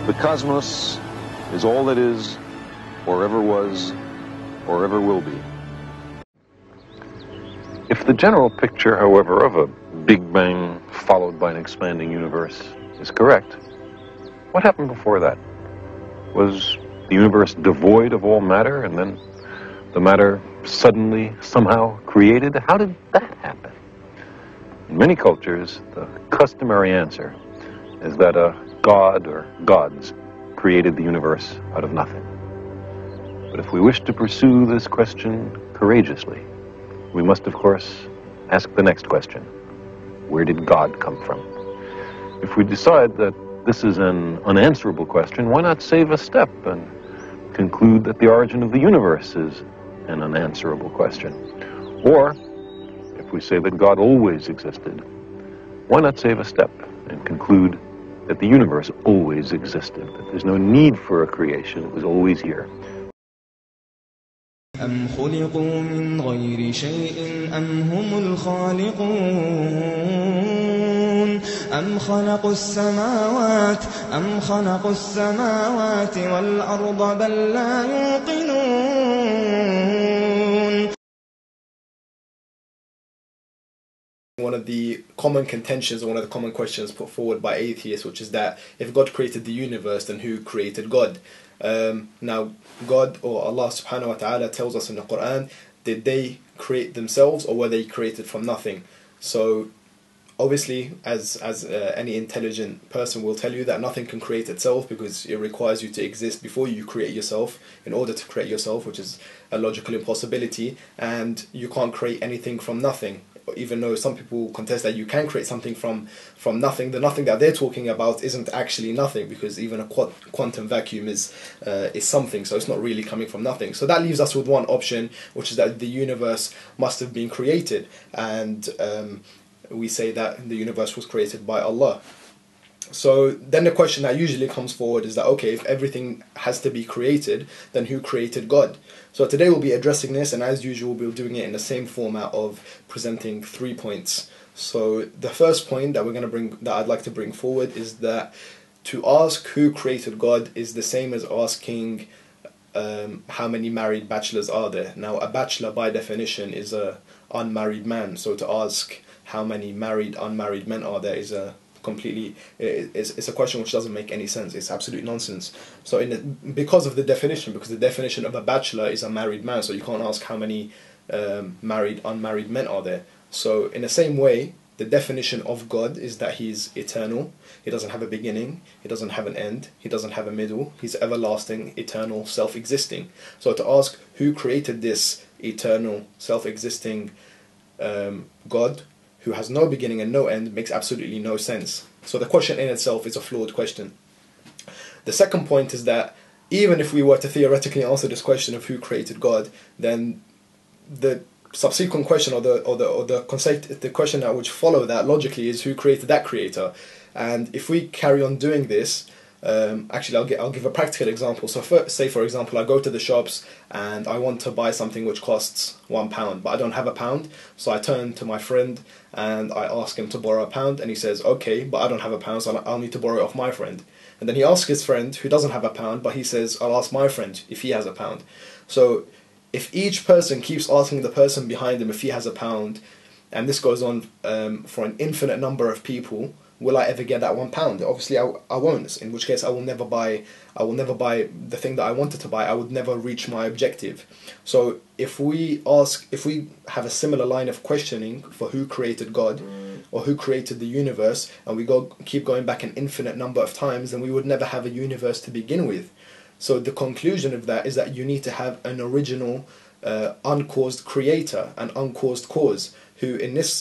The cosmos is all that is, or ever was, or ever will be. If the general picture, however, of a Big Bang followed by an expanding universe is correct, what happened before that? Was the universe devoid of all matter, and then the matter suddenly, somehow created? How did that happen? In many cultures, the customary answer is that a god or gods created the universe out of nothing. But if we wish to pursue this question courageously, we must, of course, ask the next question. Where did God come from? If we decide that this is an unanswerable question, why not save a step and conclude that the origin of the universe is an unanswerable question? Or, if we say that God always existed, why not save a step and conclude that the universe always existed, that there's no need for a creation, it was always here? أم خلقوا من غير شيء أم هم الخالقون أم خلقوا السماوات والأرض بل لا يوقنون. One of the common contentions, or one of the common questions put forward by atheists, which is that if God created the universe, then who created God? Now, God, or Allah subhanahu wa ta'ala, tells us in the Quran, did they create themselves, or were they created from nothing? So, obviously, as any intelligent person will tell you, that nothing can create itself, because it requires you to exist before you create yourself, in order to create yourself, which is a logical impossibility, and you can't create anything from nothing. Even though some people contest that you can create something from nothing, the nothing that they're talking about isn't actually nothing, because even a quantum vacuum is something, so it's not really coming from nothing. So that leaves us with one option, which is that the universe must have been created, and we say that the universe was created by Allah. So then the question that usually comes forward is that, okay, if everything has to be created, then who created God? So today we'll be addressing this, and as usual we'll be doing it in the same format of presenting 3 points. So the first point that I'd like to bring forward is that to ask who created God is the same as asking how many married bachelors are there. Now, a bachelor by definition is a unmarried man, so to ask how many unmarried men are there is it's a question which doesn't make any sense. It's absolute nonsense. So because the definition of a bachelor is a married man, so you can't ask how many unmarried men are there. So in the same way, the definition of God is that He's eternal. He doesn't have a beginning. He doesn't have an end. He doesn't have a middle. He's everlasting, eternal, self-existing. So to ask who created this eternal, self-existing God, who has no beginning and no end, makes absolutely no sense. So the question in itself is a flawed question. The second point is that even if we were to theoretically answer this question of who created God, then the subsequent question, or the question that would follow that logically, is who created that creator. And if we carry on doing this, actually I'll give a practical example. So say for example I go to the shops and I want to buy something which costs £1, but I don't have £1, so I turn to my friend and I ask him to borrow £1, and he says okay, but I don't have £1, so I'll need to borrow it off my friend. And then he asks his friend who doesn't have £1, but he says I'll ask my friend if he has £1. So if each person keeps asking the person behind him if he has £1, and this goes on for an infinite number of people, will I ever get that £1? Obviously I won't, in which case I will never buy the thing that I wanted to buy. I would never reach my objective. So if we have a similar line of questioning for who created God, or who created the universe, and we keep going back an infinite number of times, then we would never have a universe to begin with. So the conclusion of that is that you need to have an original uncaused creator, an uncaused cause, who in this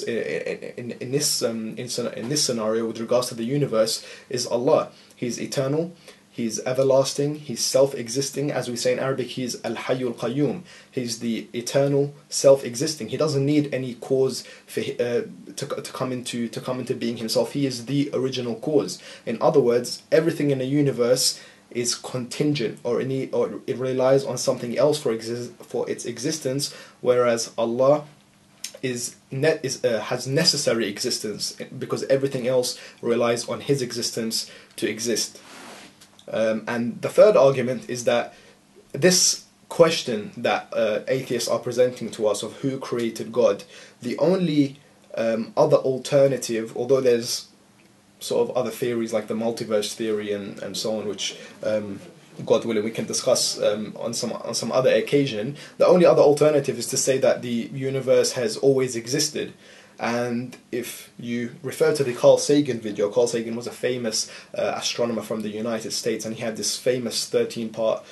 scenario with regards to the universe is Allah. He's eternal, He's everlasting, He's self-existing. As we say in Arabic, He's Al-Hayyul Qayyum. He's the eternal, self-existing. He doesn't need any cause for to come into being Himself. He is the original cause. In other words, everything in the universe is contingent, or it relies on something else for its existence, whereas Allah has necessary existence, because everything else relies on His existence to exist. And the third argument is that this question that atheists are presenting to us of who created God, the only other alternative, although there's sort of other theories like the multiverse theory and so on, which God willing we can discuss on some other occasion. The only other alternative is to say that the universe has always existed. And if you refer to the Carl Sagan video, Carl Sagan was a famous astronomer from the United States, and he had this famous 13-part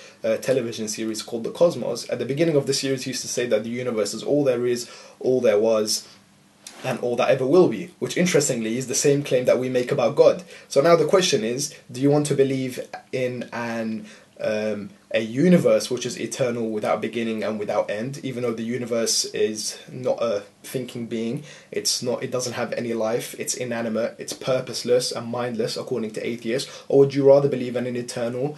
television series called The Cosmos. At the beginning of the series, he used to say that the universe is all there is, all there was, and all that ever will be, which interestingly is the same claim that we make about God. So now the question is, do you want to believe in a universe which is eternal, without beginning and without end, even though the universe is not a thinking being, it doesn't have any life, it's inanimate, it's purposeless and mindless according to atheists? Or would you rather believe in an eternal,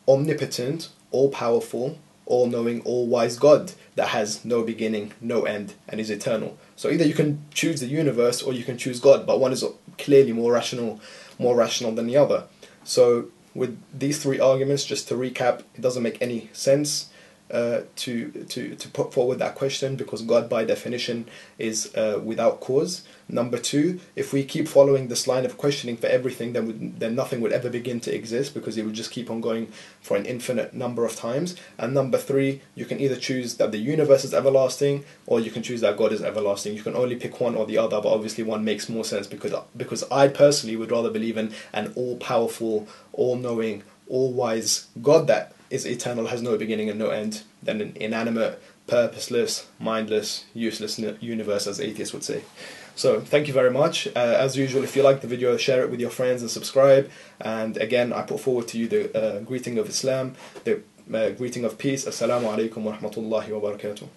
omnipotent, all-powerful, all-knowing, all-wise God that has no beginning, no end, and is eternal? So either you can choose the universe or you can choose God, but one is clearly more rational than the other. So with these three arguments, just to recap, it doesn't make any sense to put forward that question, because God by definition is without cause. Number two, if we keep following this line of questioning for everything, then nothing would ever begin to exist, because it would just keep on going for an infinite number of times. And number three, you can either choose that the universe is everlasting, or you can choose that God is everlasting. You can only pick one or the other, but obviously one makes more sense, because I personally would rather believe in an all-powerful, all-knowing, all-wise God that is eternal, has no beginning and no end, than an inanimate, purposeless, mindless, useless universe, as atheists would say. So thank you very much. As usual, if you like the video, share it with your friends and subscribe. And again, I put forward to you the greeting of Islam, the greeting of peace. Assalamu alaikum wa rahmatullahi wa barakatuh.